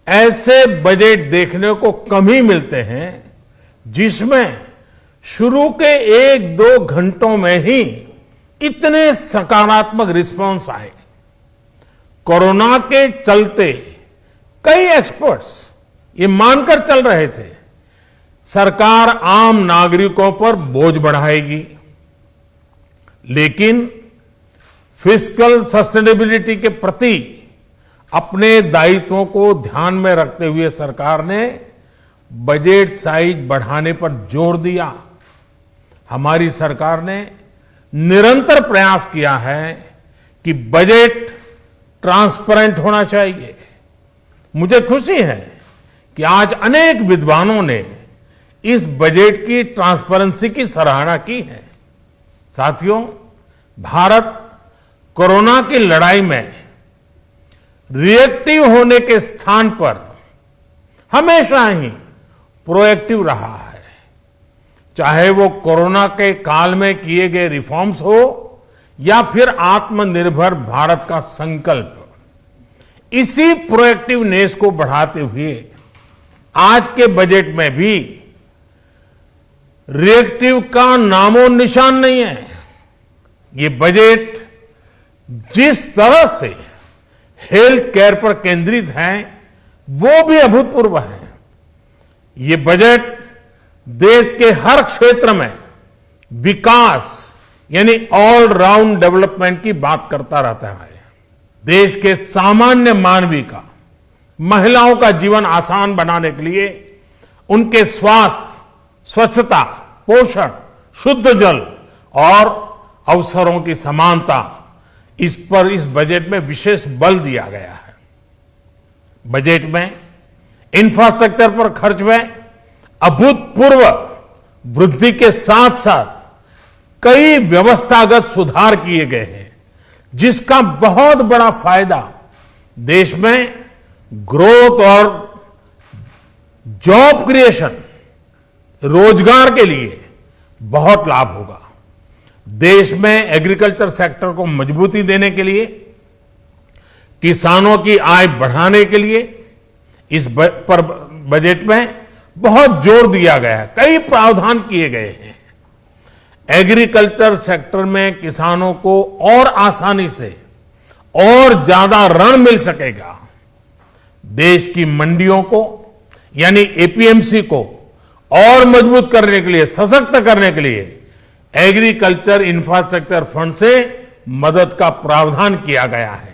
ऐसे बजट देखने को कम ही मिलते हैं जिसमें शुरू के 1-2 घंटों में ही इतने सकारात्मक रिस्पांस आए। कोरोना के चलते कई एक्सपर्ट्स ये मानकर चल रहे थे सरकार आम नागरिकों पर बोझ बढ़ाएगी, लेकिन फिस्कल सस्टेनेबिलिटी के प्रति अपने दायित्वों को ध्यान में रखते हुए सरकार ने बजट साइज बढ़ाने पर जोर दिया। हमारी सरकार ने निरंतर प्रयास किया है कि बजट ट्रांसपेरेंट होना चाहिए। मुझे खुशी है कि आज अनेक विद्वानों ने इस बजट की ट्रांसपेरेंसी की सराहना की है। साथियों, भारत कोरोना की लड़ाई में रिएक्टिव होने के स्थान पर हमेशा ही प्रोएक्टिव रहा है। चाहे वो कोरोना के काल में किए गए रिफॉर्म्स हो या फिर आत्मनिर्भर भारत का संकल्प, इसी प्रोएक्टिवनेस को बढ़ाते हुए आज के बजट में भी रिएक्टिव का नामो निशान नहीं है। ये बजट जिस तरह से हेल्थ केयर पर केंद्रित है वो भी अभूतपूर्व है। ये बजट देश के हर क्षेत्र में विकास यानी ऑल राउंड डेवलपमेंट की बात करता रहता है। देश के सामान्य मानवी का, महिलाओं का जीवन आसान बनाने के लिए उनके स्वास्थ्य, स्वच्छता, पोषण, शुद्ध जल और अवसरों की समानता, इस पर इस बजट में विशेष बल दिया गया है। बजट में इंफ्रास्ट्रक्चर पर खर्च में अभूतपूर्व वृद्धि के साथ साथ कई व्यवस्थागत सुधार किए गए हैं, जिसका बहुत बड़ा फायदा देश में ग्रोथ और जॉब क्रिएशन, रोजगार के लिए बहुत लाभ होगा। देश में एग्रीकल्चर सेक्टर को मजबूती देने के लिए, किसानों की आय बढ़ाने के लिए इस पर बजट में बहुत जोर दिया गया है। कई प्रावधान किए गए हैं। एग्रीकल्चर सेक्टर में किसानों को और आसानी से और ज्यादा ऋण मिल सकेगा। देश की मंडियों को यानी एपीएमसी को और मजबूत करने के लिए, सशक्त करने के लिए एग्रीकल्चर इंफ्रास्ट्रक्चर फंड से मदद का प्रावधान किया गया है।